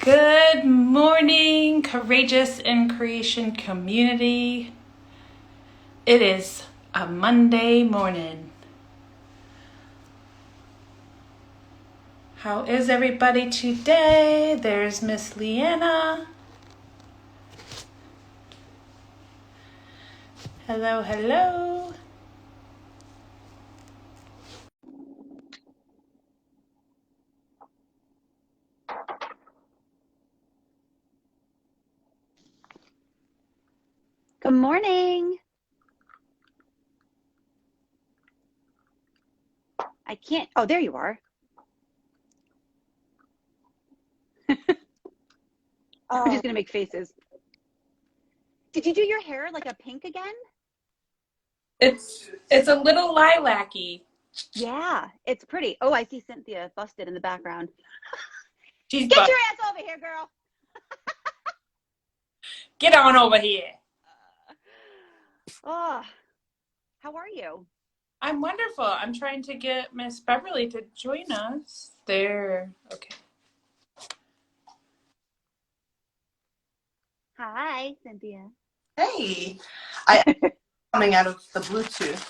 Good morning, Courageous in Creation community. It is a Monday morning. How is everybody today? There's Miss Leanna. Hello, hello. Good morning. I can't. Oh, there you are. I'm just gonna make faces. Did you do your hair like a pink again? It's a little lilac-y. Yeah, it's pretty. Oh, I see Cynthia busted in the background. She's Get your ass over here, girl. Get on over here. Oh, how are you? I'm wonderful. I'm trying to get Miss Beverly to join us. There. Okay. Hi, Cynthia. Hey, I coming out of the Bluetooth,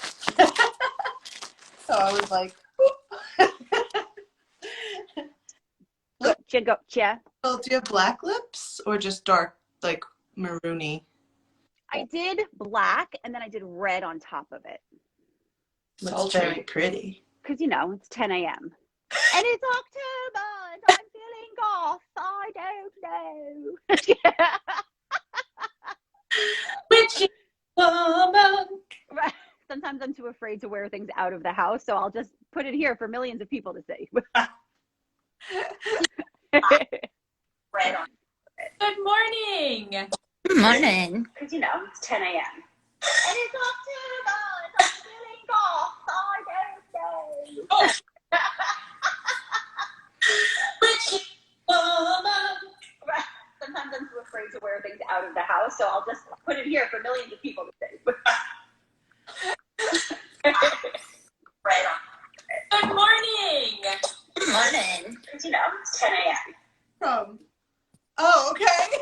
so I was like, Gotcha. "Well, do you have black lips or just dark, like maroony?" I did black and then I did red on top of it. That's very pretty. Because, it's 10 a.m. And it's October and I'm feeling goth. I don't know. Witchy woman. Right. Sometimes I'm too afraid to wear things out of the house, so I'll just put it here for millions of people to see. Red on. Good morning. Good morning. Because, it's 10 a.m. And it's October and I'm feeling goth. I don't know. Oh. Witchy woman. Right. Sometimes I'm too afraid to wear things out of the house, so I'll just put it here for millions of people to see. Red on. Good morning. Good morning. Because, it's 10 a.m. Oh, okay.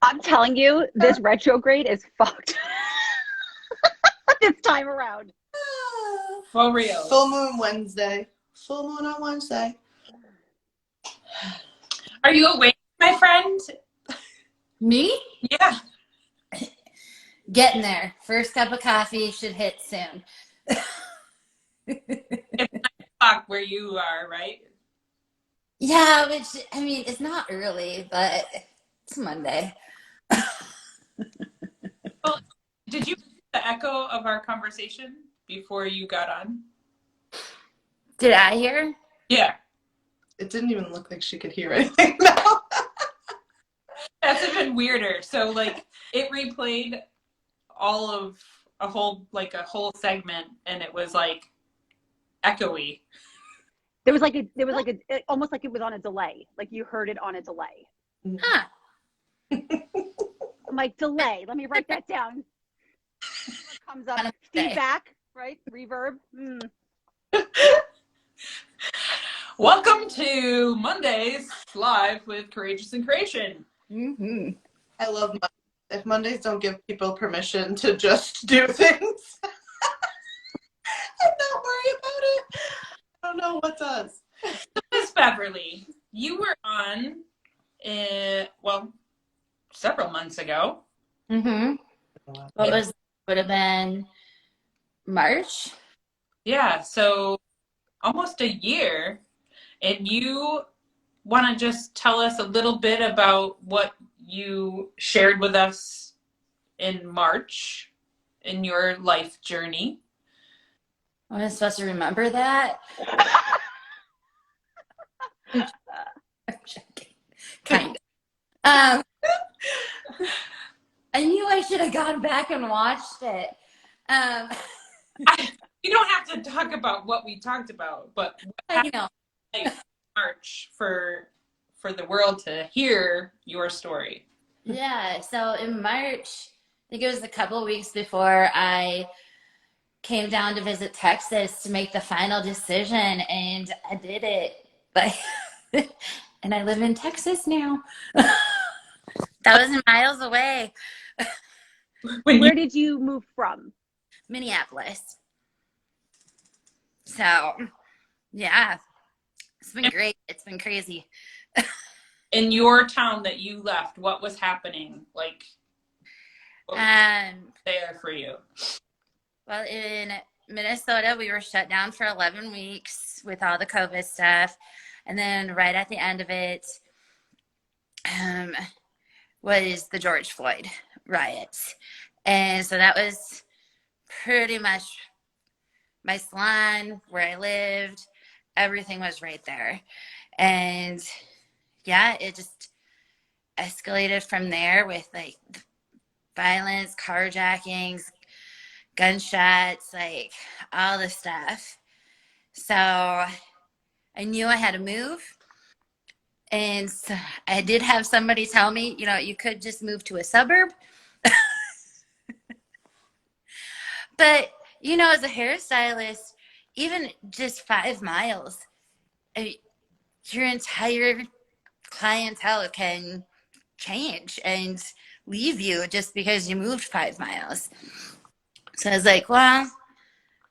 I'm telling you, this retrograde is fucked. This time around. For real. Full moon Wednesday. Full moon on Wednesday. Are you awake, my friend? Me? Yeah. Getting there. First cup of coffee should hit soon. It's 9 o'clock where you are, right? Yeah, which, it's not early, but it's Monday. Well, did you hear the echo of our conversation before you got on? Did I hear? Yeah. It didn't even look like she could hear anything. No. That's even weirder. So, it replayed all of a whole segment, and it was echoey. There was almost like it was on a delay. Like you heard it on a delay. Huh. I'm like, delay. Let me write that down. What comes up? Feedback, right? Reverb. Welcome to Mondays Live with Courageous in Creation. Mm-hmm. I love Mondays. If Mondays don't give people permission to just do things and not worry about it, I don't know what does. Miss Beverly, you were on, several months ago. Mm-hmm. Would have been March? Yeah, so almost a year. And you want to just tell us a little bit about what you shared with us in March in your life journey? Am I supposed to remember that? I'm joking. Kind of. I knew I should have gone back and watched it. You don't have to talk about what we talked about, but what happened in March for the world to hear your story. Yeah, so in March, I think it was a couple of weeks before I came down to visit Texas to make the final decision, and I did it. Like And I live in Texas now. 1,000 miles away. When Where did you move from? Minneapolis. So, yeah, it's been great. It's been crazy. in your town that you left, what was happening? Like, what was Um, there for you? well, in Minnesota, we were shut down for 11 weeks with all the COVID stuff. And then right at the end of it, um, was the George Floyd riots. And so that was pretty much my salon, where I lived, everything was right there. And yeah, it just escalated from there with like violence, carjackings, gunshots, like all the stuff. So I knew I had to move. And so I did have somebody tell me, you could just move to a suburb. But, as a hairstylist, even just 5 miles, I mean, your entire clientele can change and leave you just because you moved 5 miles. So I was like, well,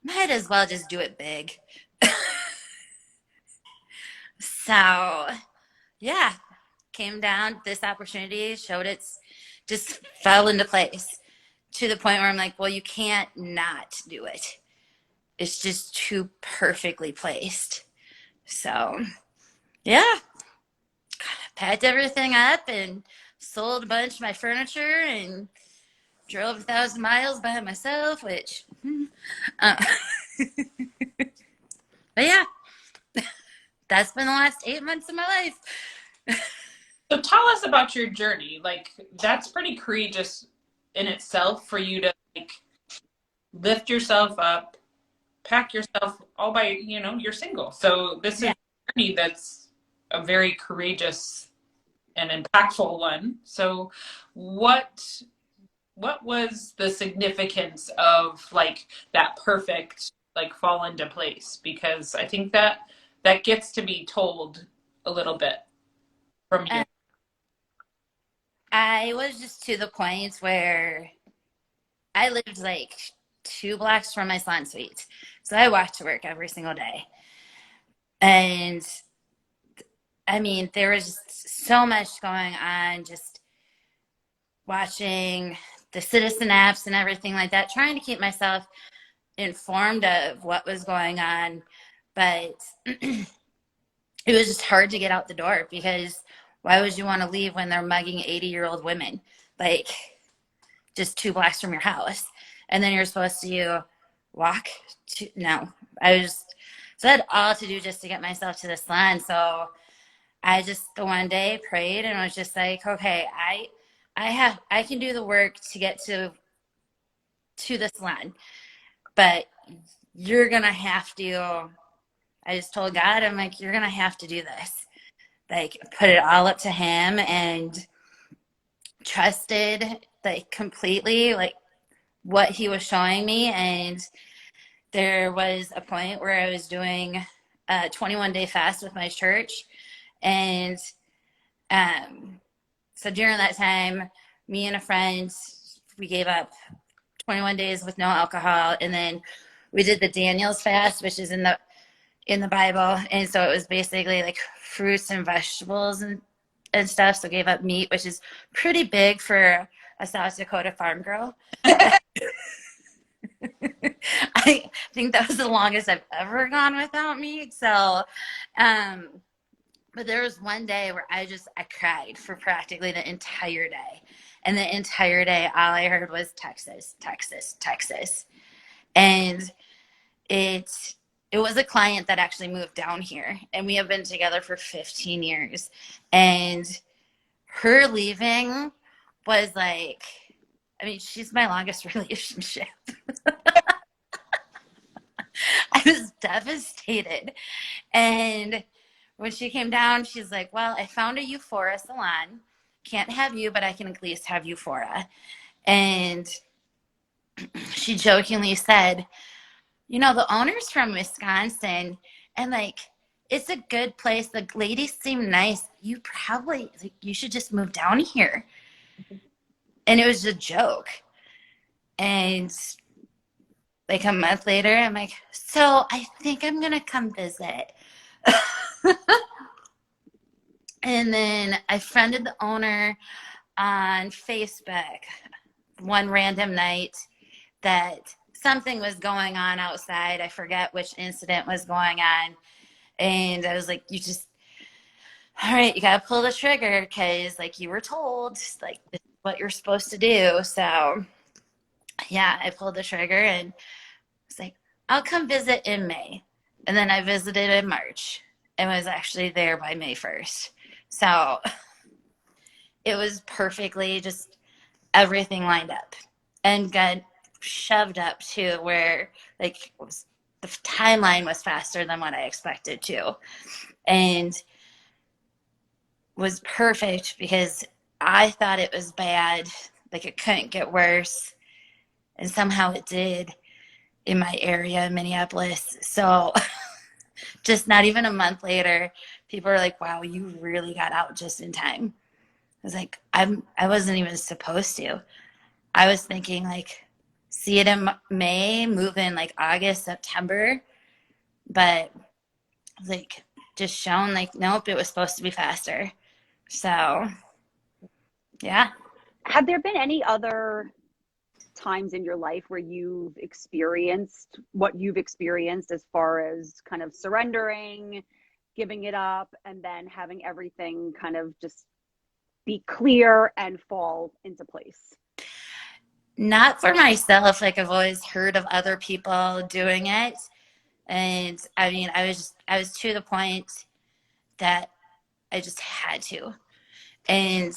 might as well just do it big. So, yeah, came down, this opportunity showed it's just fell into place to the point where I'm like, well, you can't not do it. It's just too perfectly placed. So, yeah, packed everything up and sold a bunch of my furniture and drove 1,000 miles by myself, which, uh, but yeah, that's been the last 8 months of my life. So tell us about your journey. Like, that's pretty courageous in itself for you to like lift yourself up, pack yourself all by, you're single. So this is Yeah. a journey that's a very courageous and impactful one. So what was the significance of like that perfect like fall into place? Because I think that gets to be told a little bit from you. I was just to the point where I lived like 2 blocks from my salon suite. So I walked to work every single day. And I mean, there was just so much going on, just watching the citizen apps and everything like that, trying to keep myself informed of what was going on. But it was just hard to get out the door because why would you want to leave when they're mugging 80-year-old women? Like, just 2 blocks from your house. And then you're supposed to walk to, no, so I had all to do just to get myself to the salon. So I just the one day prayed and was just like, okay, I can do the work to get to the salon, but you're gonna have to. I just told God, I'm like, you're gonna have to do this. Like, put it all up to Him and trusted like completely like what He was showing me. And there was a point where I was doing a 21-day fast with my church, and so during that time, me and a friend, we gave up 21 days with no alcohol, and then we did the Daniel's fast, which is in the Bible, and so it was basically like fruits and vegetables and stuff. So gave up meat, which is pretty big for a South Dakota farm girl. I think that was the longest I've ever gone without meat. So, but there was one day where I cried for practically the entire day. And the entire day, all I heard was Texas, Texas, Texas. And it was a client that actually moved down here. And we have been together for 15 years. And her leaving was like, I mean, she's my longest relationship. I was devastated. And when she came down, she's like, well, I found a Euphoria salon. Can't have you, but I can at least have Euphoria. And she jokingly said, the owner's from Wisconsin. And like, it's a good place. The ladies seem nice. You probably, like, you should just move down here. And it was a joke. And like a month later, I'm like, so I think I'm going to come visit. And then I friended the owner on Facebook one random night that something was going on outside. I forget which incident was going on. And I was like, all right, you got to pull the trigger because, like, you were told, like, this is what you're supposed to do. So, yeah, I pulled the trigger and was like, I'll come visit in May. And then I visited in March and was actually there by May 1st. So it was perfectly just everything lined up and got shoved up to where, like, the timeline was faster than what I expected to. And was perfect because I thought it was bad, like it couldn't get worse. And somehow it did in my area, Minneapolis. So just not even a month later, people are like, wow, you really got out just in time. I was like, I wasn't even supposed to. I was thinking, like, see it in May, move in like August, September. But like, just shown, like, nope, it was supposed to be faster. So, yeah. Have there been any other times in your life where you've experienced what you've experienced as far as kind of surrendering, giving it up, and then having everything kind of just be clear and fall into place? Not for myself. Like, I've always heard of other people doing it. And I mean, I was to the point that I just had to. And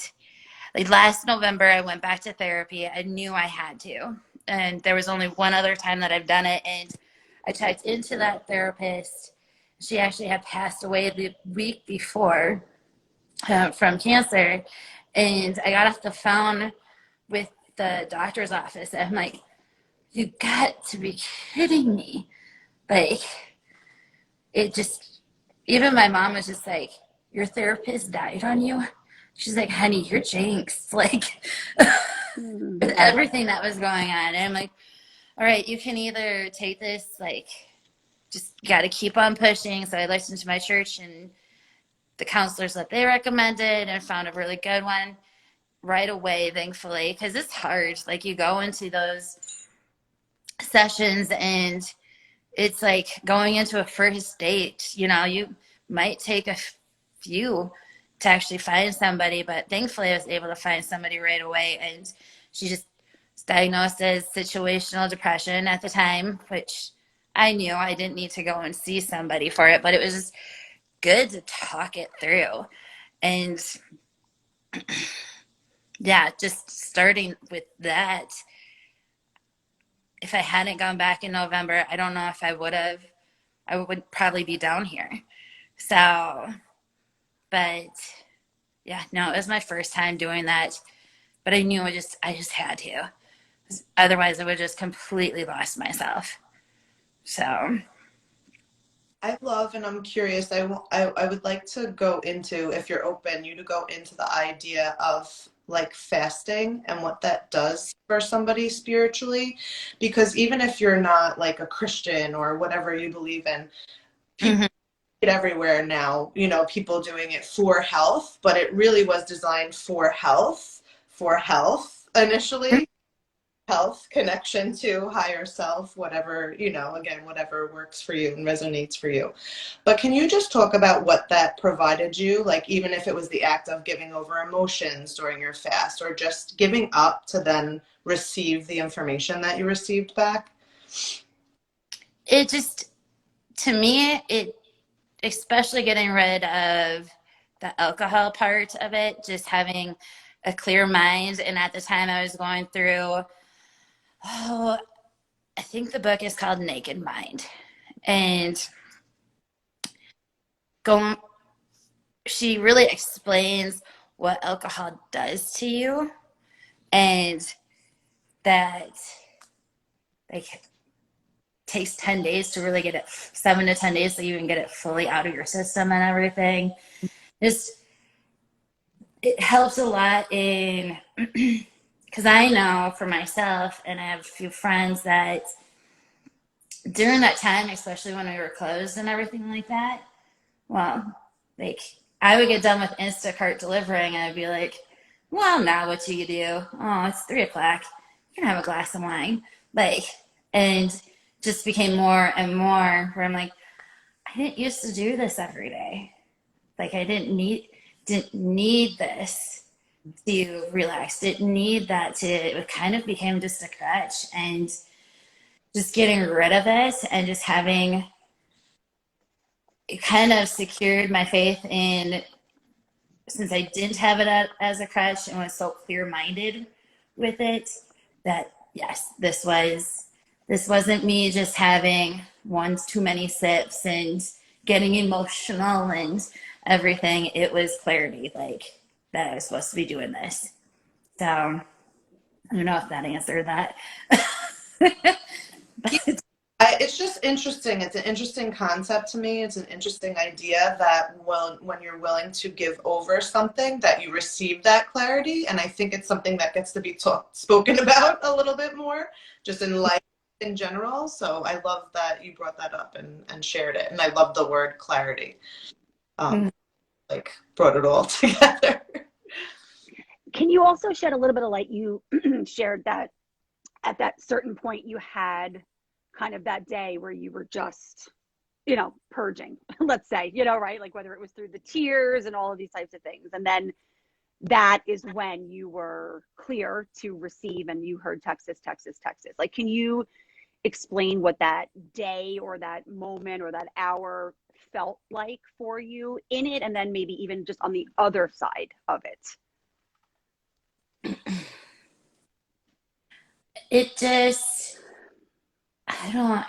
like last November, I went back to therapy. I knew I had to. And there was only one other time that I've done it. And I checked into that therapist. She actually had passed away the week before from cancer. And I got off the phone with the doctor's office. And I'm like, you got to be kidding me. Like, it just, even my mom was just like, your therapist died on you? She's like, honey, you're jinxed. Like, with everything that was going on. And I'm like, all right, you can either take this, like, just got to keep on pushing. So I listened to my church and the counselors that they recommended and found a really good one right away, thankfully, because it's hard. Like, you go into those sessions and it's like going into a first date. You know, you might take a few to actually find somebody, but thankfully I was able to find somebody right away. And she just was diagnosed as situational depression at the time, which I knew I didn't need to go and see somebody for it, but it was just good to talk it through. And yeah, just starting with that, if I hadn't gone back in November, I don't know if I would have. I would probably be down here. So, but yeah, no, it was my first time doing that. But I knew I just had to. Otherwise, I would have just completely lost myself. So, I love, and I'm curious, I would like to go into, if you're open, you to go into the idea of like fasting and what that does for somebody spiritually. Because even if you're not like a Christian or whatever you believe in, people it everywhere now, you know, people doing it for health, but it really was designed for health initially. Health, connection to higher self, whatever, you know, again, whatever works for you and resonates for you. But can you just talk about what that provided you? Like, even if it was the act of giving over emotions during your fast or just giving up to then receive the information that you received back? it just, to me, it, especially getting rid of the alcohol part of it, just having a clear mind. And at the time I was going through, I think the book is called Naked Mind. And she really explains what alcohol does to you, and that, like, takes 10 days to really get it, 7 to 10 days to even get it fully out of your system and everything. Just, it helps a lot in, because I know for myself, and I have a few friends that during that time, especially when we were closed and everything like that, well, like I would get done with Instacart delivering and I'd be like, well, now what do you do? Oh, it's 3 o'clock. You can have a glass of wine. Like, and just became more and more where I'm like, I didn't used to do this every day. Like I didn't need this to relax. Didn't need that to, it kind of became just a crutch, and just getting rid of it and just having it kind of secured my faith in, since I didn't have it as a crutch and was so clear-minded with it, that yes, this wasn't me just having one too many sips and getting emotional and everything. It was clarity, like that I was supposed to be doing this. So I don't know if that answered that. But It's just interesting. It's an interesting concept to me. It's an interesting idea that when you're willing to give over something, that you receive that clarity. And I think it's something that gets to be spoken about a little bit more, just in life in general. So I love that you brought that up and shared it. And I love the word clarity. Like brought it all together. Can you also shed a little bit of light? You shared that at that certain point you had kind of that day where you were just, purging, let's say, right? Like whether it was through the tears and all of these types of things. And then that is when you were clear to receive and you heard Texas, Texas, Texas. Like, can you explain what that day or that moment or that hour felt like for you in it? And then maybe even just on the other side of it. it just, I don't.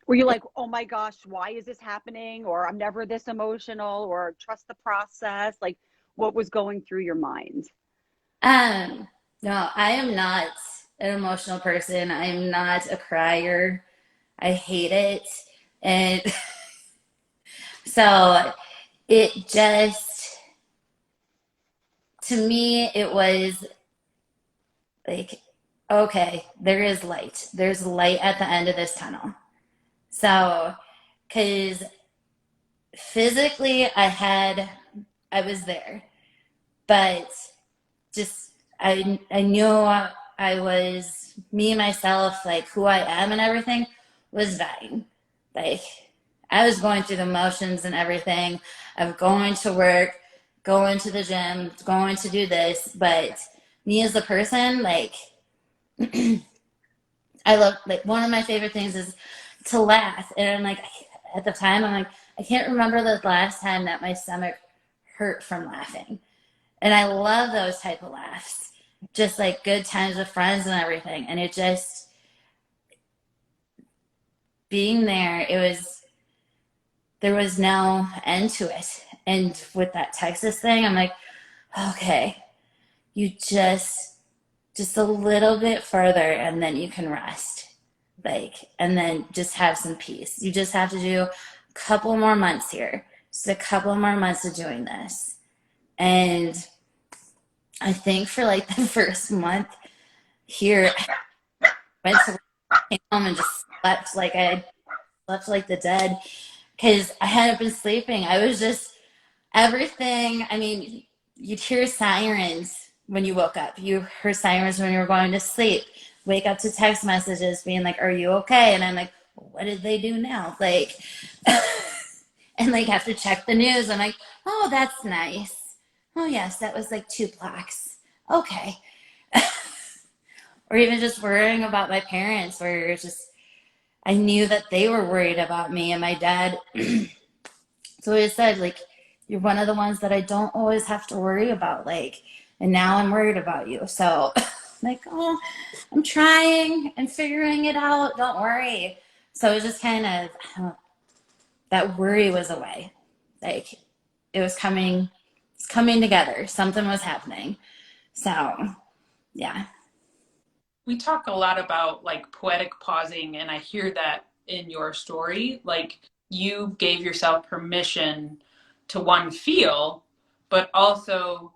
Were you like, oh my gosh, why is this happening? Or I'm never this emotional, or trust the process? Like, what was going through your mind? No, I am not an emotional person. I am not a crier. I hate it. And so it just, to me, it was like, okay, there is light. There's light at the end of this tunnel. So, because physically I was there, but just I knew I was me, myself, like who I am and everything was dying. Like I was going through the motions and everything of going to work, going to the gym, going to do this, but me as a person, like I love, like one of my favorite things is to laugh, and I'm like at the time I'm like I can't remember the last time that my stomach hurt from laughing. And I love those type of laughs, just like good times with friends and everything. And it just, being there, there was no end to it. And with that Texas thing, I'm like, okay, you just a little bit further and then you can rest. Like, and then just have some peace. You just have to do a couple more months here. Just a couple more months of doing this. And I think for like the first month here, I went to came home and just slept like I slept like the dead, because I hadn't been sleeping. I was just everything. I mean, you'd hear sirens when you woke up. You heard sirens when you were going to sleep. Wake up to text messages being like, "Are you okay?" And I'm like, "What did they do now?" Like, and like have to check the news. I'm like, "Oh, that's nice. Oh yes, that was like 2 blocks. Okay." Or even just worrying about my parents, where it's just I knew that they were worried about me and my dad. So he said, like, you're one of the ones that I don't always have to worry about, like, and now I'm worried about you. So like, oh, I'm trying and figuring it out. Don't worry. So it was just kind of that worry was away. Like it's coming together. Something was happening. So yeah. we talk a lot about like poetic pausing, and I hear that in your story. Like you gave yourself permission to one feel, but also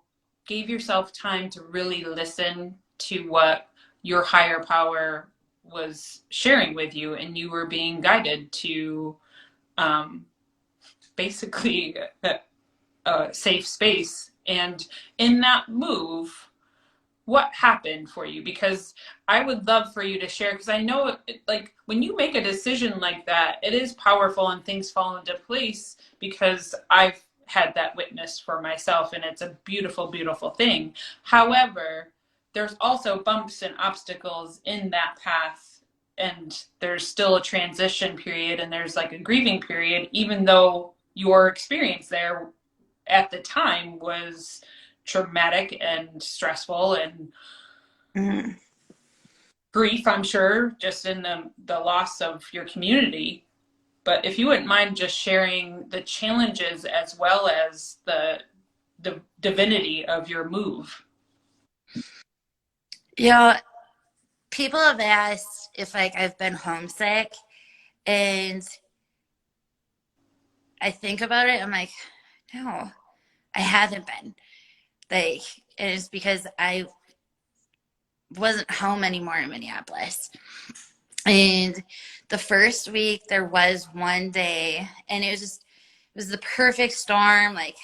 gave yourself time to really listen to what your higher power was sharing with you, and you were being guided to um, basically a safe space. And in that move, what happened for you? Because I would love for you to share, because I know like when you make a decision like that, it is powerful and things fall into place, because I've had that witness for myself, and it's a beautiful, beautiful thing. However, there's also bumps and obstacles in that path, and there's still a transition period, and there's like a grieving period, even though your experience there at the time was traumatic and stressful and Mhm. grief, I'm sure, just in the loss of your community. But if you wouldn't mind just sharing the challenges as well as the divinity of your move. You know, people have asked if like I've been homesick, and I think about it. I'm like, no, I haven't been. Like, and it's because I wasn't home anymore in Minneapolis. And the first week there was one day, and it was the perfect storm. Like,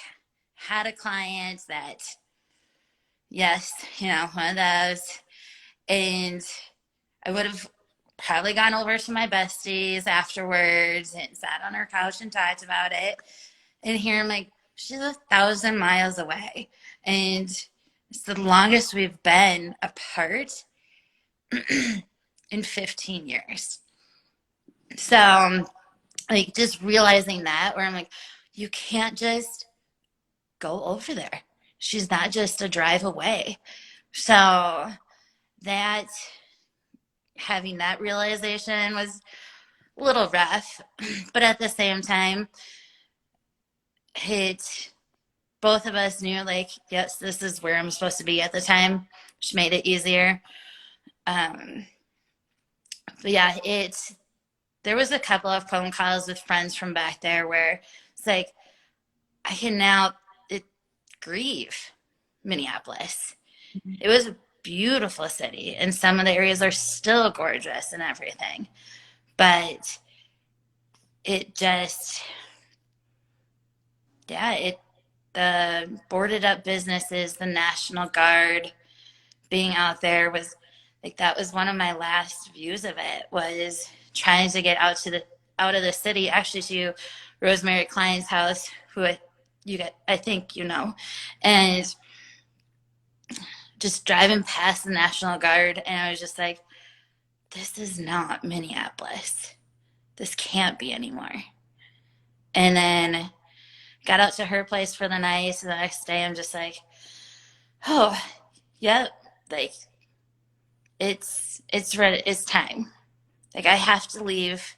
had a client that, yes, one of those. And I would have probably gone over to my besties afterwards and sat on her couch and talked about it. And here I'm like, she's 1,000 miles away. And it's the longest we've been apart in 15 years. So, like, just realizing that, where I'm like, you can't just go over there. She's not just a drive away. So, that having that realization was a little rough, but at the same time, it both of us knew, like, yes, this is where I'm supposed to be at the time, which made it easier. But yeah, there was a couple of phone calls with friends from back there where it's like, I can now grieve Minneapolis. It was a beautiful city, and some of the areas are still gorgeous and everything. But it just, yeah, the boarded up businesses, the National Guard being out there was like, that was one of my last views of it, was trying to get out of the city, actually to Rosemary Klein's house, who I think and just driving past the National Guard, and I was just like, this is not Minneapolis. This can't be anymore. And then got out to her place for the night. So the next day, I'm just like, oh, yep, like it's ready. It's time. Like, I have to leave.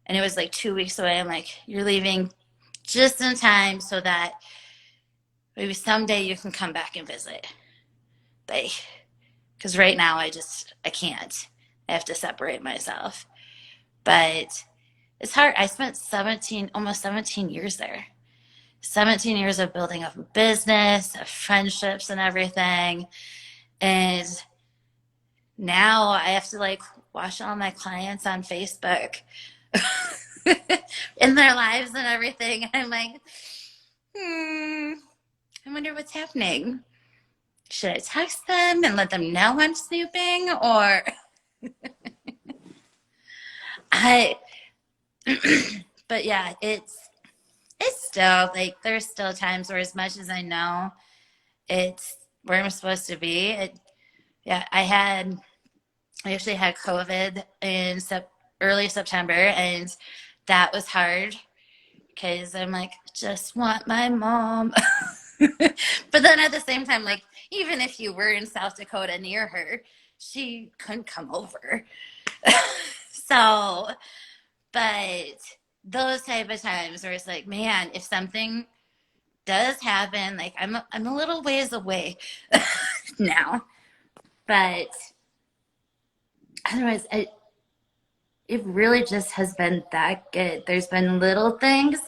And it was like 2 weeks away. I'm like, you're leaving just in time so that maybe someday you can come back and visit. Like, because right now I can't. I have to separate myself. But it's hard. I spent almost 17 years there. 17 years of building up a business, of friendships and everything. And now I have to like watch all my clients on Facebook in their lives and everything. And I'm like, I wonder what's happening. Should I text them and let them know I'm snooping? Or but yeah, it's still like, there's still times where, as much as I know it's where I'm supposed to be, I actually had COVID in early September, and that was hard because I'm like, just want my mom. But then at the same time, like, even if you were in South Dakota near her, she couldn't come over. So, but those type of times where it's like, man, if something does happen, like, I'm a little ways away now, but otherwise, it really just has been that good. There's been little things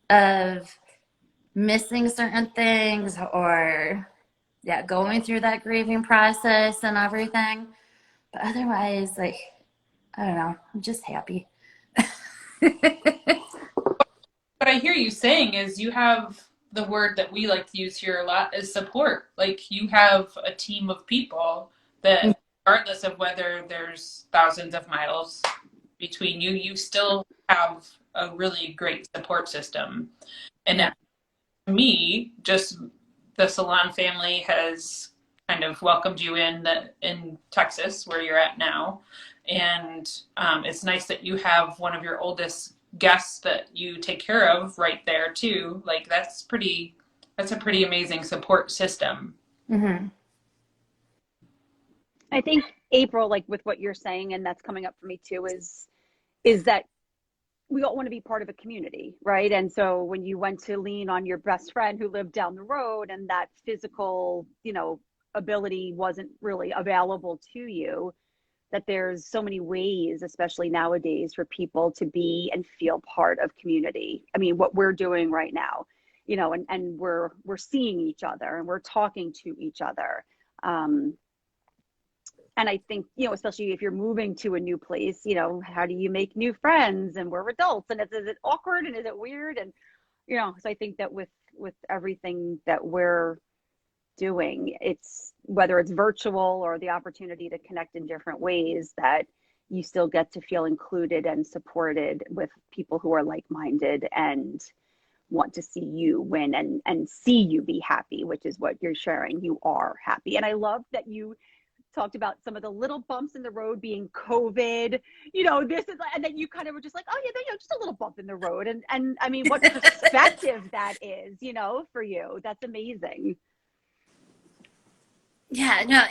of missing certain things or yeah, going through that grieving process and everything. But otherwise, like, I don't know, I'm just happy. What I hear you saying is you have the word that we like to use here a lot is support. Like you have a team of people that, regardless of whether there's thousands of miles between you, you still have a really great support system. And Yeah. to me, just the Salon family has kind of welcomed you in Texas, where you're at now, and it's nice that you have one of your oldest guests that you take care of right there too. Like that's a pretty amazing support system. Mm-hmm. I think April, like with what you're saying, and that's coming up for me too, is that we all want to be part of a community, right? And so when you went to lean on your best friend who lived down the road and that physical, ability wasn't really available to you, that there's so many ways, especially nowadays, for people to be and feel part of community. I mean, what we're doing right now, and we're seeing each other and we're talking to each other. And I think, especially if you're moving to a new place, how do you make new friends? And we're adults, and is it awkward and is it weird? And, so I think that with everything that we're doing, it's whether it's virtual or the opportunity to connect in different ways, that you still get to feel included and supported with people who are like-minded and want to see you win and see you be happy, which is what you're sharing. You are happy. And I love that you talked about some of the little bumps in the road being COVID, this is, and then you kind of were just like, oh yeah, just a little bump in the road. And I mean, what perspective that is, for you. That's amazing. Yeah, no,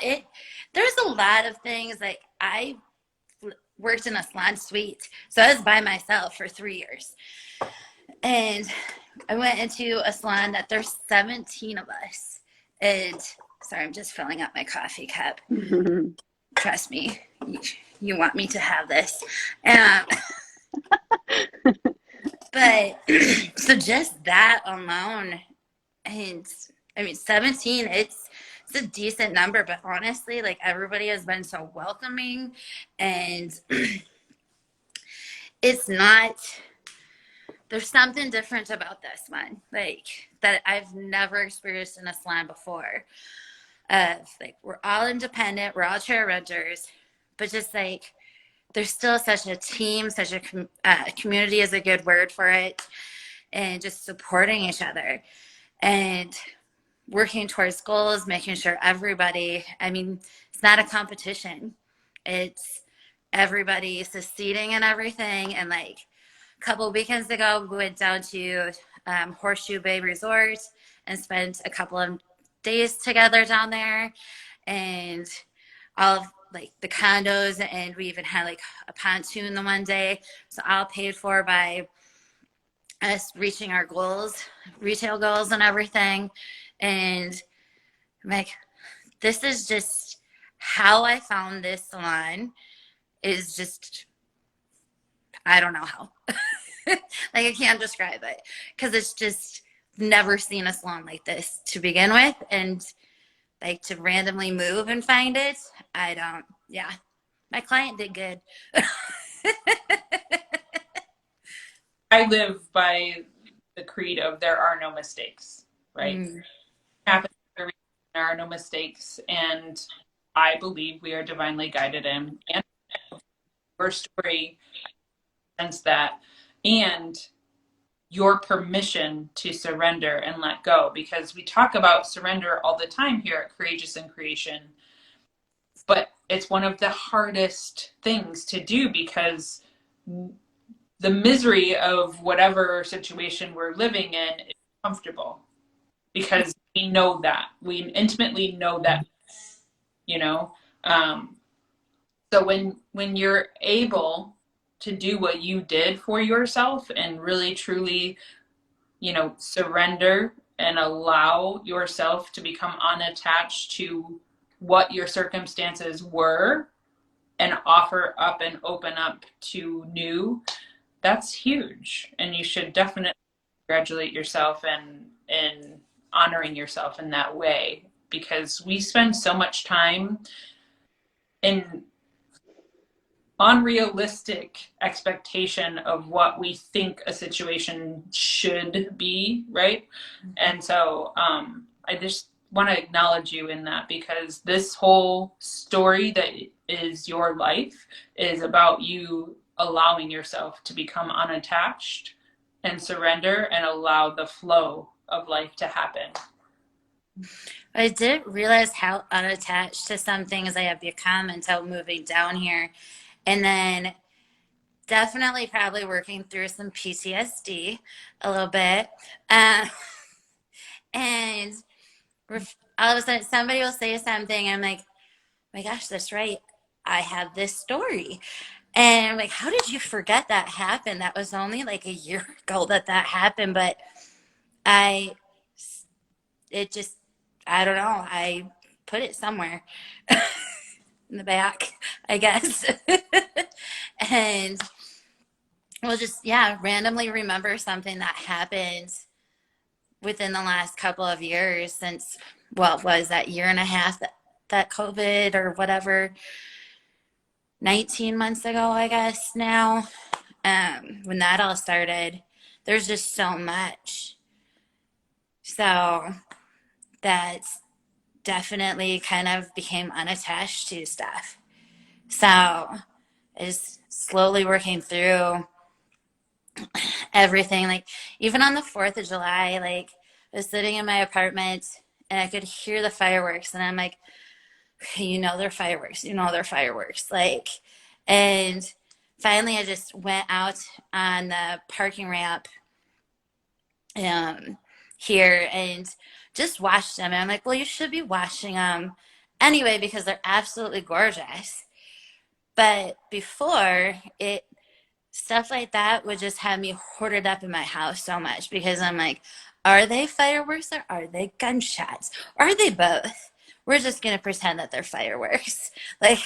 there's a lot of things. Like I worked in a salon suite, so I was by myself for 3 years. And I went into a salon that there's 17 of us. And sorry, I'm just filling up my coffee cup. Trust me, you want me to have this. But so just that alone, and I mean, 17, it's a decent number, but honestly, like everybody has been so welcoming, and it's not, there's something different about this one, like that I've never experienced in a salon before. Like we're all independent, we're all chair renters, but just like there's still such a team, such a community is a good word for it, and just supporting each other and working towards goals, making sure everybody, I mean, it's not a competition. It's everybody succeeding in everything. And like a couple of weekends ago, we went down to Horseshoe Bay Resort and spent a couple of days together down there, and all of like the condos, and we even had like a pontoon the one day, so all paid for by us reaching our goals, retail goals and everything. And I'm like, this is just how I found this salon, is just, I don't know how. Like I can't describe it, because it's just never seen a salon like this to begin with, and like to randomly move and find it, I don't. Yeah, my client did good. I live by the creed of there are no mistakes, right? Happens for a reason, there are no mistakes, and I believe we are divinely guided in. And your story sense that, and your permission to surrender and let go, because we talk about surrender all the time here at Courageous in Creation, but it's one of the hardest things to do, because the misery of whatever situation we're living in is comfortable, because we know that, we intimately know that, so when you're able to do what you did for yourself and really truly, surrender and allow yourself to become unattached to what your circumstances were, and offer up and open up to new, that's huge. And you should definitely congratulate yourself and honoring yourself in that way, because we spend so much time in unrealistic expectation of what we think a situation should be, right? And so I just want to acknowledge you in that, because this whole story that is your life is about you allowing yourself to become unattached and surrender and allow the flow of life to happen. I didn't realize how unattached to some things I have become until moving down here. And then definitely probably working through some PTSD a little bit. Uh, and all of a sudden somebody will say something. I'm like, oh my gosh, that's right. I have this story. And I'm like, how did you forget that happened? That was only like a year ago that happened. But I don't know. I put it somewhere in the back, I guess. And we'll just, yeah, randomly remember something that happened within the last couple of years since, well, was that year and a half that COVID or whatever, 19 months ago, I guess now, when that all started. There's just so much. So that definitely kind of became unattached to stuff. So is slowly working through everything. Like even on the 4th of July, like I was sitting in my apartment and I could hear the fireworks and I'm like, okay, they're fireworks, they're fireworks. Like, and finally I just went out on the parking ramp here and just watched them. And I'm like, well, you should be watching them anyway because they're absolutely gorgeous. But before it, stuff like that would just have me hoarded up in my house so much because I'm like, are they fireworks or are they gunshots? Or are they both? We're just going to pretend that they're fireworks like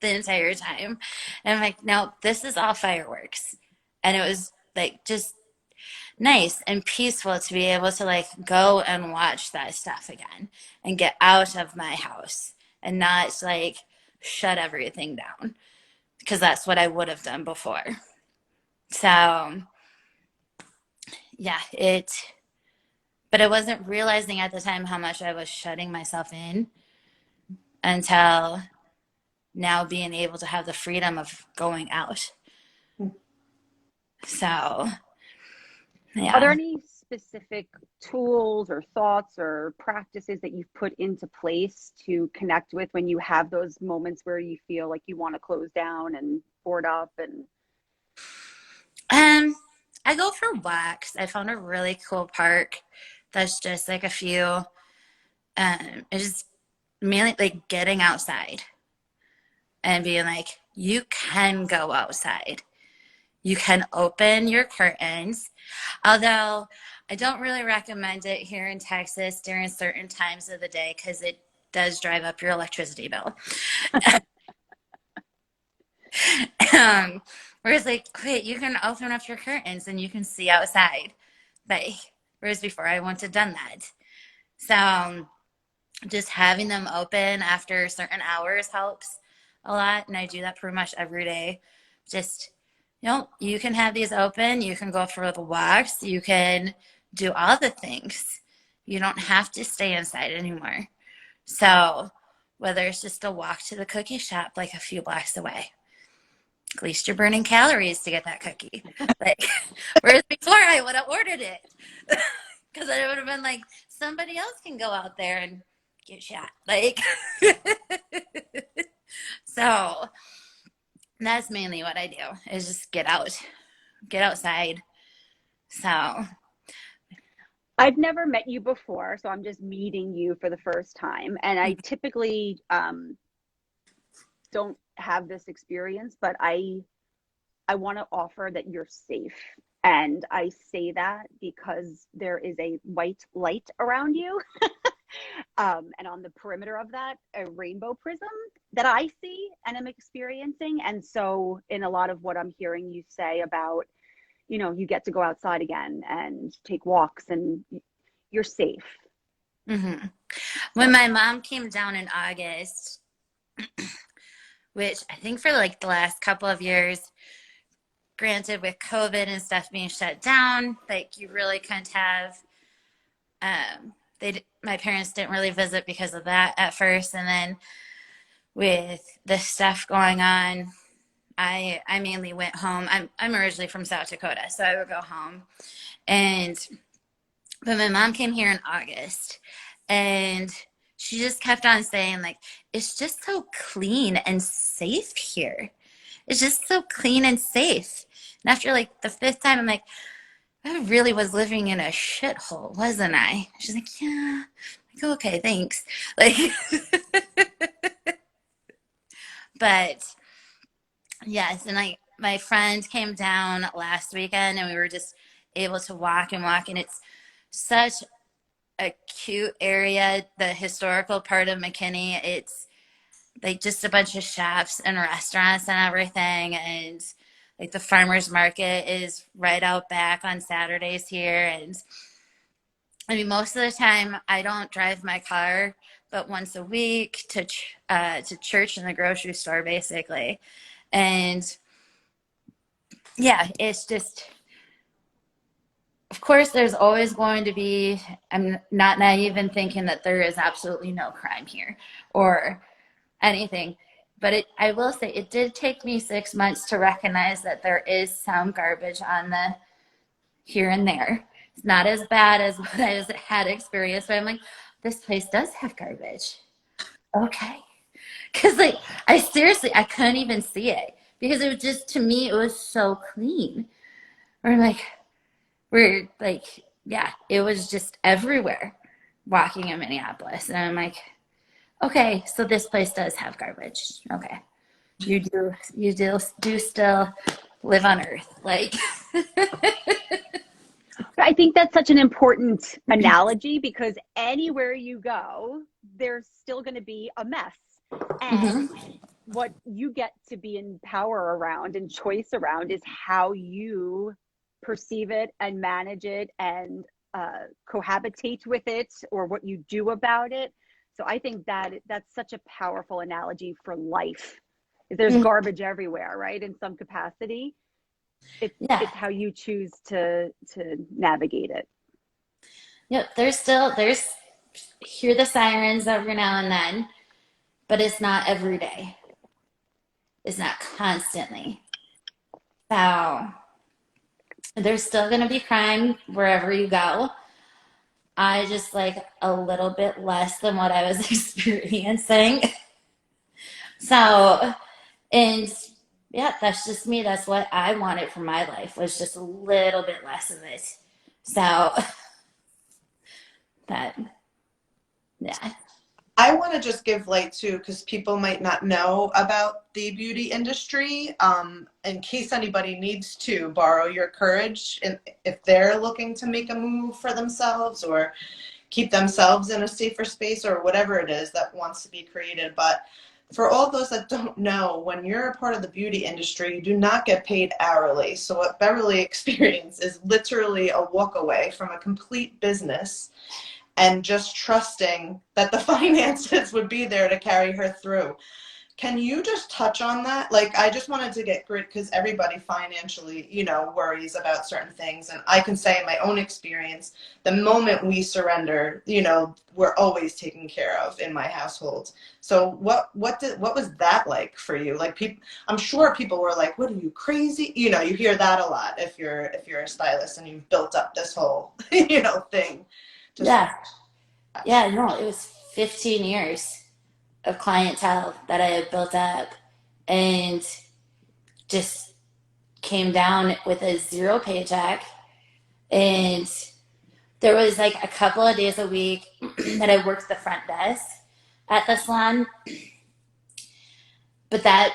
the entire time. And I'm like, no, this is all fireworks. And it was like just nice and peaceful to be able to like go and watch that stuff again and get out of my house and not like shut everything down because that's what I would have done before. So yeah, but I wasn't realizing at the time how much I was shutting myself in until now being able to have the freedom of going out. So yeah. Are there any specific tools or thoughts or practices that you've put into place to connect with when you have those moments where you feel like you want to close down and board up and I go for walks. I found a really cool park that's just like a few it's just mainly like getting outside and being like, you can go outside. You can open your curtains. Although I don't really recommend it here in Texas during certain times of the day because it does drive up your electricity bill. Whereas like, wait, you can open up your curtains and you can see outside. But whereas before I wouldn't have done that. So just having them open after certain hours helps a lot. And I do that pretty much every day. Just, you can have these open. You can go for the walks. You can do all the things. You don't have to stay inside anymore. So whether it's just a walk to the cookie shop like a few blocks away, at least you're burning calories to get that cookie. Like, whereas before I would have ordered it because I would have been like, somebody else can go out there and get shot. Like, so that's mainly what I do is just get outside. So I've never met you before, so I'm just meeting you for the first time. And I typically don't have this experience, but I want to offer that you're safe. And I say that because there is a white light around you. And on the perimeter of that, a rainbow prism that I see and am experiencing. And so, in a lot of what I'm hearing you say about, you get to go outside again and take walks and you're safe. Hmm. When my mom came down in August, which I think for like the last couple of years, granted with COVID and stuff being shut down, like you really couldn't have, my parents didn't really visit because of that at first. And then with the stuff going on, I mainly went home. I'm originally from South Dakota, so I would go home. But my mom came here in August, and she just kept on saying, like, it's just so clean and safe here. It's just so clean and safe. And after like the fifth time, I'm like, I really was living in a shithole, wasn't I? She's like, yeah. I go, okay, thanks. Like, but yes, and like my friend came down last weekend, and we were just able to walk and walk, and it's such a cute area, the historical part of McKinney. It's like just a bunch of shops and restaurants and everything, and like the farmers market is right out back on Saturdays here. And I mean, most of the time I don't drive my car, but once a week to church and the grocery store, basically. And yeah, it's just, of course, there's always going to be, I'm not naive in thinking that there is absolutely no crime here or anything. But I will say it did take me 6 months to recognize that there is some garbage on the here and there. It's not as bad as what I had experienced, but I'm like, this place does have garbage. Okay. Because like I couldn't even see it because it was just, to me, it was so clean. Yeah, it was just everywhere walking in Minneapolis. And I'm like, okay, so this place does have garbage. Okay. You do still live on Earth. Like, I think that's such an important analogy because anywhere you go, there's still going to be a mess. And what you get to be in power around and choice around is how you perceive it and manage it and cohabitate with it, or what you do about it. So I think that that's such a powerful analogy for life. There's garbage everywhere, right? In some capacity. It's how you choose to navigate it. Yep, there's hear the sirens every now and then, but it's not every day. It's not constantly. So there's still going to be crime wherever you go. I just like a little bit less than what I was experiencing. So, and yeah, that's just me. That's what I wanted for my life, was just a little bit less of it. So that, yeah. I want to just give light too, because people might not know about the beauty industry. In case anybody needs to borrow your courage, and if they're looking to make a move for themselves or keep themselves in a safer space or whatever it is that wants to be created. But for all those that don't know, when you're a part of the beauty industry, you do not get paid hourly. So what Beverly experienced is literally a walk away from a complete business and just trusting that the finances would be there to carry her through. Can you just touch on that? Like, I just wanted to get grit because everybody financially, worries about certain things. And I can say in my own experience, the moment we surrender, we're always taken care of in my household. So what was that like for you? Like, I'm sure people were like, what are you, crazy? You hear that a lot if you're a stylist and you've built up this whole, thing. Yeah, no, it was 15 years of clientele that I had built up, and just came down with a zero paycheck. And there was like a couple of days a week that I worked the front desk at the salon, but that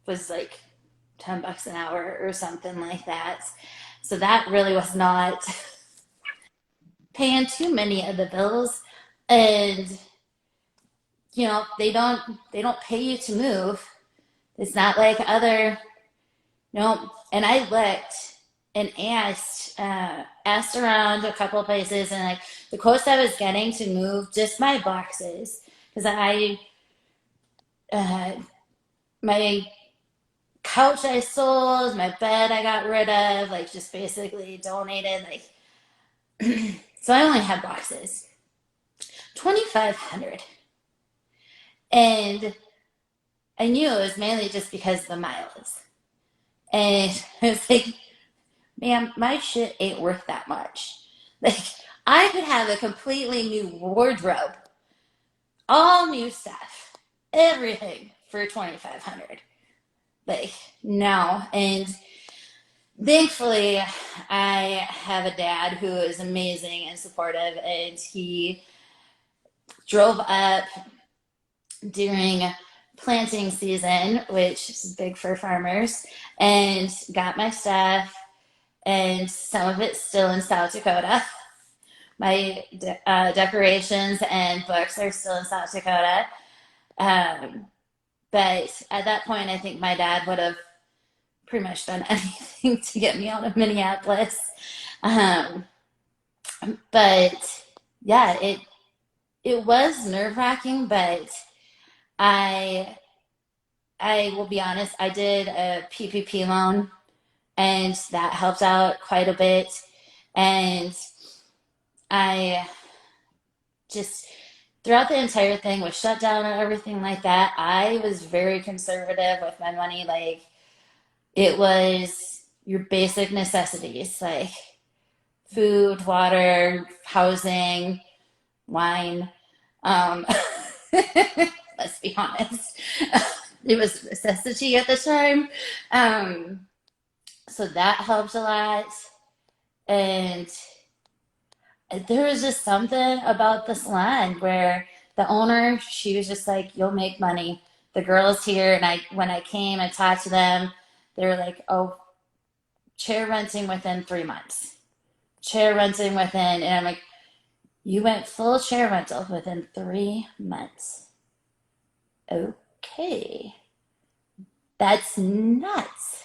was like $10 an hour or something like that. So that really was not paying too many of the bills. And they don't pay you to move. It's not like other, no. And I looked and asked around a couple of places, and like the quotes I was getting to move just my boxes, because uh, my couch I sold, my bed I got rid of, like just basically donated, like so I only had boxes, 2,500, and I knew it was mainly just because of the miles, and I was like, man, my shit ain't worth that much. Like, I could have a completely new wardrobe, all new stuff, everything for 2,500. Like, no. And thankfully, I have a dad who is amazing and supportive, and he drove up during planting season, which is big for farmers, and got my stuff, and some of it's still in South Dakota. My decorations and books are still in South Dakota. But at that point, I think my dad would have pretty much done anything to get me out of Minneapolis. Um, but yeah, it was nerve wracking, but I I will be honest, I did a PPP loan, and that helped out quite a bit. And I just throughout the entire thing with shutdown and everything like that, I was very conservative with my money. Like, it was your basic necessities, like food, water, housing, wine. Um, let's be honest. It was a necessity at the time. So that helped a lot. And there was just something about the salon where the owner, she was just like, you'll make money. The girls here, and when I came and talked to them, they were like, oh, chair renting within 3 months. Chair renting within, and I'm like, you went full chair rental within 3 months. Okay. That's nuts.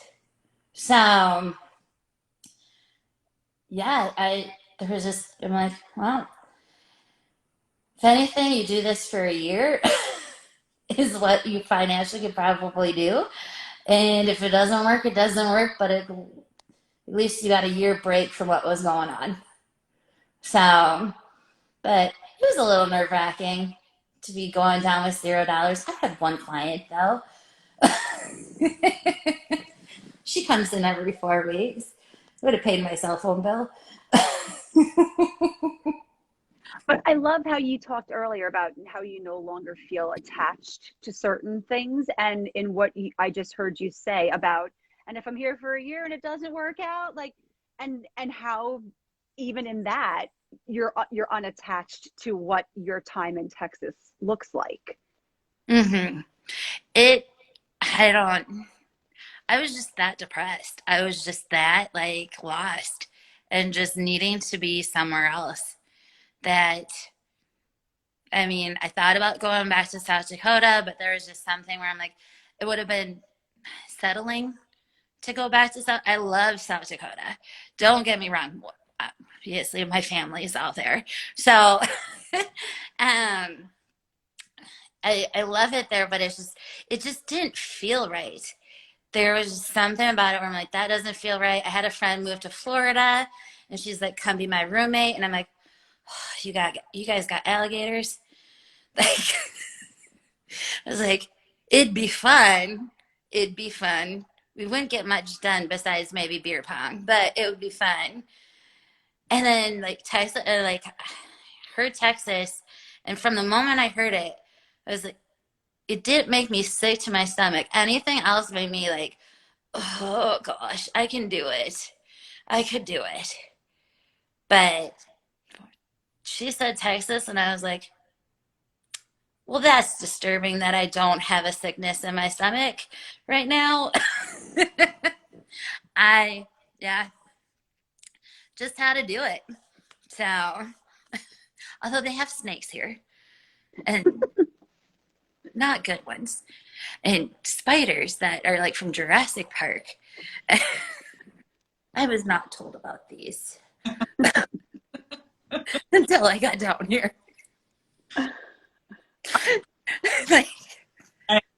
So yeah, I'm like, well, if anything, you do this for a year is what you financially could probably do. And if it doesn't work, it doesn't work, but at least you got a year break from what was going on. So, but it was a little nerve wracking to be going down with $0. I had one client though. She comes in every 4 weeks. I would have paid my cell phone bill. But I love how you talked earlier about how you no longer feel attached to certain things, and in what I just heard you say about, and if I'm here for a year and it doesn't work out, like, and how even in that you're unattached to what your time in Texas looks like. Mm-hmm. It, I don't, I was just that depressed. I was just that like lost and just needing to be somewhere else. That, I mean, I thought about going back to South Dakota, but there was just something where I'm like, it would have been settling to go back to South. I love South Dakota. Don't get me wrong. Obviously, my family's out there, so um, I love it there. But it just didn't feel right. There was something about it where I'm like, that doesn't feel right. I had a friend move to Florida, and she's like, come be my roommate, and I'm like, oh, you guys got alligators. Like, I was like, it'd be fun. It'd be fun. We wouldn't get much done besides maybe beer pong, but it would be fun. And then like Texas, like heard Texas, and from the moment I heard it, I was like, it didn't make me sick to my stomach. Anything else made me like, oh gosh, I can do it. I could do it. But she said Texas, and I was like, well, that's disturbing that I don't have a sickness in my stomach right now. Yeah, just how to do it. So although they have snakes here, and not good ones, and spiders that are like from Jurassic Park. I was not told about these until I got down here. Like,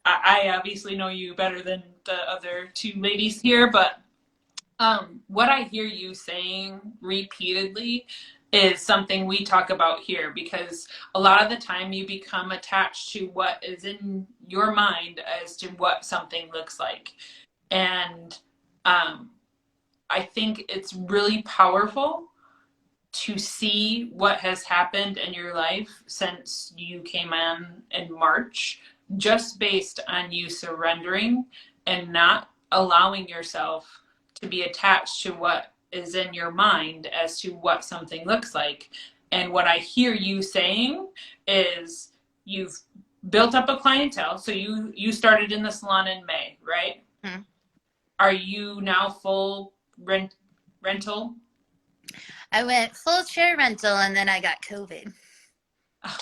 I obviously know you better than the other two ladies here, but what I hear you saying repeatedly is something we talk about here, because a lot of the time you become attached to what is in your mind as to what something looks like. And I think it's really powerful to see what has happened in your life since you came in March, just based on you surrendering and not allowing yourself to be attached to what is in your mind as to what something looks like. And what I hear you saying is you've built up a clientele. So you started in the salon in May, right? Hmm. Are you now full rental? I went full chair rental and then I got COVID. Oh.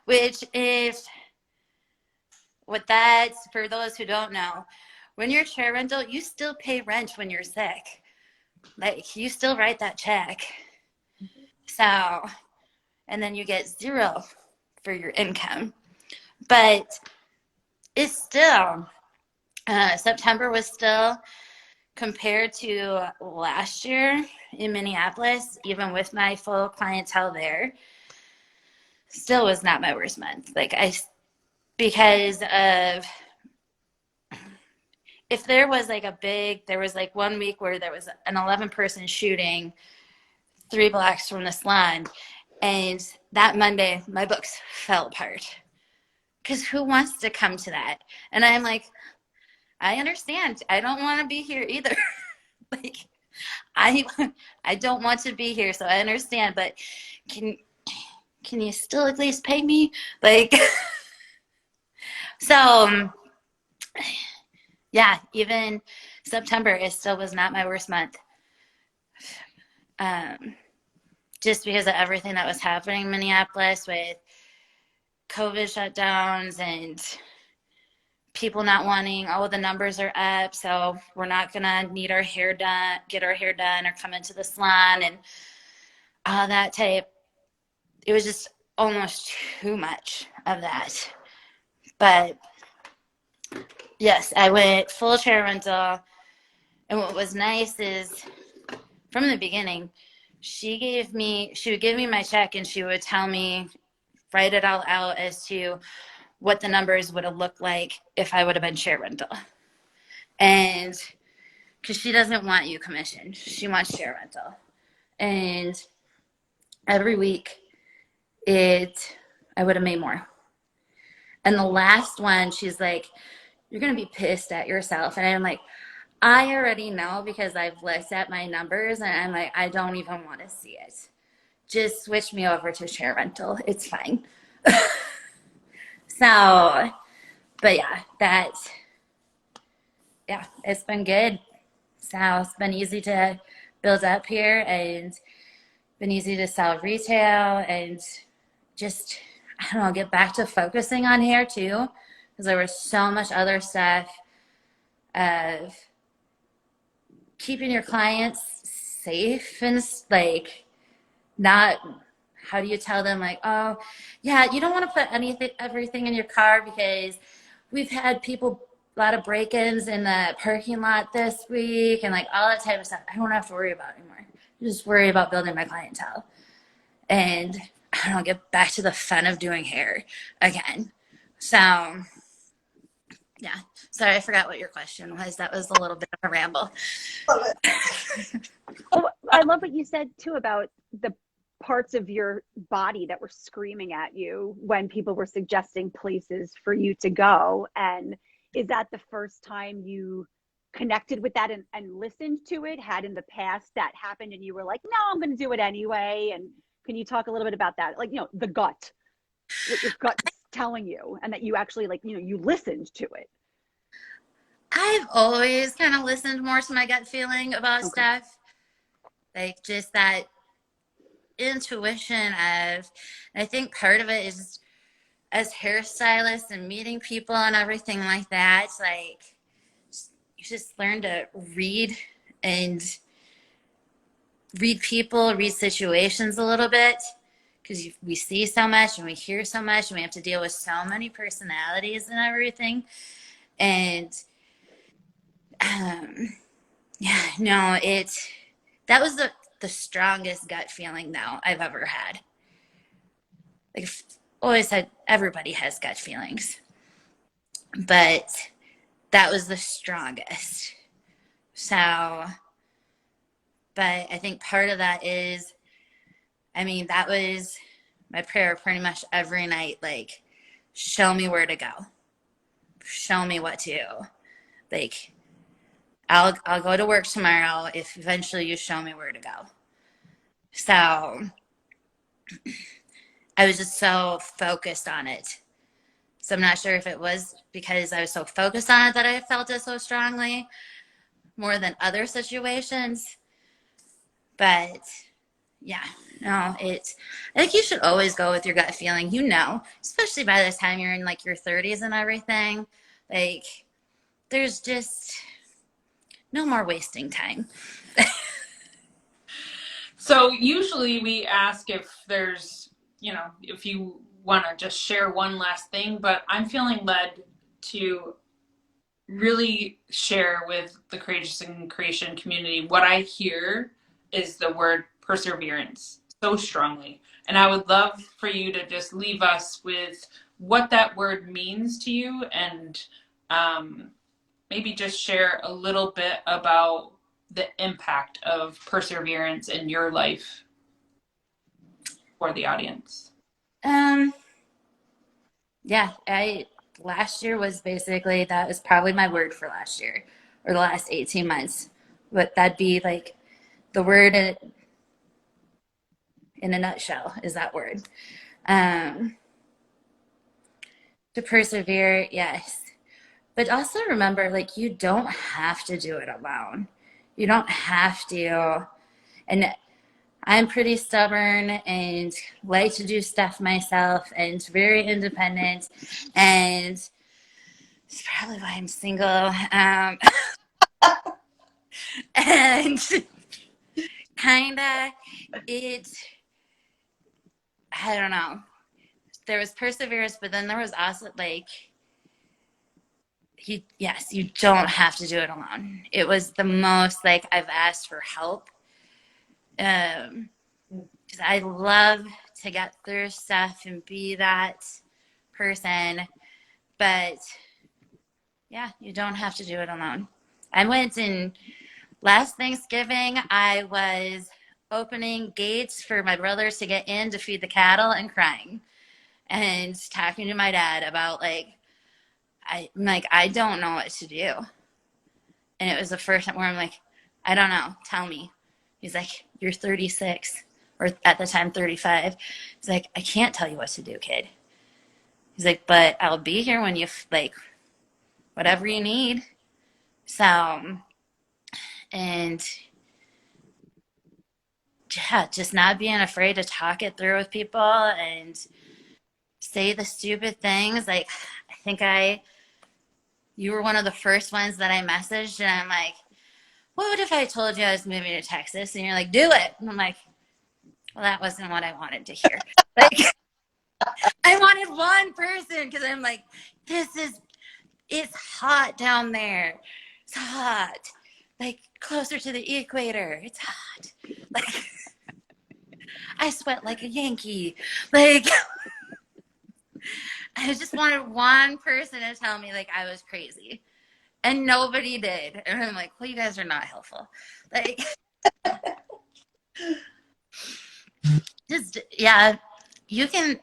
Which is what that's for those who don't know. When you're chair rental, you still pay rent when you're sick. Like, you still write that check. So, and then you get zero for your income. But it's still, September was still, compared to last year in Minneapolis, even with my full clientele there, still was not my worst month. Like, because of, if there was like there was like 1 week where there was an 11-person shooting 3 blocks from the salon, and that Monday my books fell apart. Because who wants to come to that? And I'm like, I understand. I don't want to be here either. Like, I don't want to be here, so I understand. But can you still at least pay me? Like, so yeah, even September, it still was not my worst month. Just because of everything that was happening in Minneapolis with COVID shutdowns and people not wanting, oh, the numbers are up, so we're not gonna need our hair done, get our hair done, or come into the salon and all that type. It was just almost too much of that. But yes, I went full chair rental, and what was nice is from the beginning, she would give me my check and she would tell me, write it all out as to what the numbers would have looked like if I would have been chair rental. And because she doesn't want you commission, she wants chair rental. And every week I would have made more. And the last one, she's like, you're going to be pissed at yourself. And I'm like, I already know because I've looked at my numbers and I'm like, I don't even want to see it. Just switch me over to chair rental. It's fine. So, but yeah, it's been good. So it's been easy to build up here and been easy to sell retail and just, I don't know, get back to focusing on hair too. Because there was so much other stuff of keeping your clients safe and like not, how do you tell them like, oh yeah, you don't want to put everything in your car because we've had a lot of break-ins in the parking lot this week and like all that type of stuff. I don't have to worry about it anymore. I just worry about building my clientele and I don't know, get back to the fun of doing hair again. So yeah, sorry, I forgot what your question was. That was a little bit of a ramble. Love it. Oh, I love what you said too about the parts of your body that were screaming at you when people were suggesting places for you to go. And is that the first time you connected with that and listened to it? Had in the past that happened and you were like, no, I'm going to do it anyway? And can you talk a little bit about that? Like, the gut, what your gut's telling you, and that you actually, like, you listened to it. I've always kind of listened more to my gut feeling about Okay. stuff. Like just that intuition of, and I think part of it is as hairstylists and meeting people and everything like that, like you just learn to read and read people, read situations a little bit because we see so much and we hear so much and we have to deal with so many personalities and everything. And yeah, no, that was the strongest gut feeling though I've ever had. Like always had everybody has gut feelings, but that was the strongest. So, but I think part of that is, I mean, that was my prayer pretty much every night. Like, show me where to go, show me what to do. Like, I'll go to work tomorrow if eventually you show me where to go. So I was just so focused on it. So I'm not sure if it was because I was so focused on it that I felt it so strongly more than other situations. But yeah, no, I think you should always go with your gut feeling, especially by the time you're in like your 30s and everything. Like, there's just no more wasting time. So usually we ask if there's, if you want to just share one last thing, but I'm feeling led to really share with the Courageous in Creation community. What I hear is the word perseverance so strongly. And I would love for you to just leave us with what that word means to you and maybe just share a little bit about the impact of perseverance in your life for the audience. Yeah, last year was basically, that was probably my word for last year or the last 18 months. But that'd be like the word in a nutshell is that word. To persevere, yes. But also remember, like, you don't have to do it alone. You don't have to. And I'm pretty stubborn and like to do stuff myself and very independent. And it's probably why I'm single. And kind of, I don't know. There was perseverance, but then there was also like, yes, you don't have to do it alone. It was the most like I've asked for help. Because I love to get through stuff and be that person. But yeah, you don't have to do it alone. I went in last Thanksgiving, I was opening gates for my brothers to get in to feed the cattle and crying and talking to my dad about I'm like, I don't know what to do. And it was the first time where I'm like, I don't know, tell me. He's like, you're 36, or at the time 35. He's like, I can't tell you what to do, kid. He's like, but I'll be here when you whatever you need. So, and yeah, just not being afraid to talk it through with people and say the stupid things. Like, I think you were one of the first ones that I messaged, and I'm like, what if I told you I was moving to Texas? And you're like, do it. And I'm like, well, that wasn't what I wanted to hear. Like, I wanted one person because I'm like, it's hot down there. It's hot. Like, closer to the equator. It's hot. Like, I sweat like a Yankee. Like, I just wanted one person to tell me like I was crazy. And nobody did. And I'm like, well, you guys are not helpful. Like, just, yeah, you can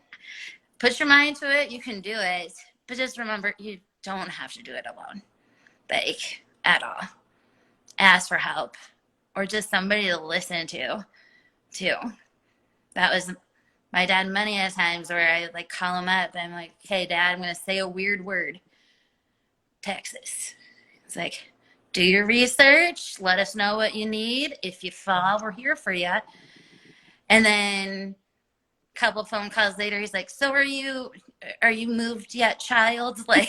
put your mind to it. You can do it. But just remember, you don't have to do it alone. Like, at all. Ask for help. Or just somebody to listen to, too. That was my dad many a times where I like call him up. I'm like, hey, Dad, I'm going to say a weird word. Texas. It's like, do your research. Let us know what you need. If you fall, we're here for you. And then a couple phone calls later, he's like, so are you moved yet, child? Like,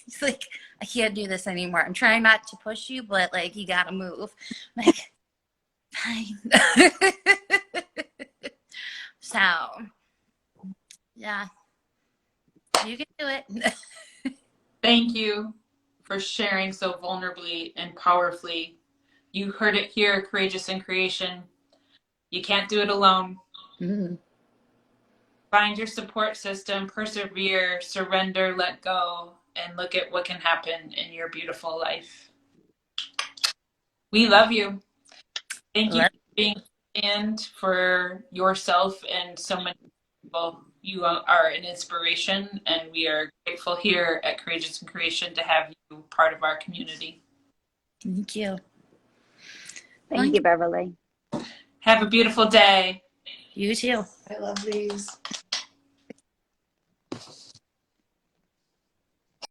he's like, I can't do this anymore. I'm trying not to push you, but like, you gotta move. I'm like, fine. So, yeah, you can do it. Thank you for sharing so vulnerably and powerfully. You heard it here, Courageous in Creation. You can't do it alone. Mm. Find your support system, persevere, surrender, let go, and look at what can happen in your beautiful life. We love you. Thank you for being and for yourself and so many people. You are an inspiration, and we are grateful here at Courageous in Creation to have you part of our community. Thank you. Thank you, Beverly. Have a beautiful day. You too. I love these.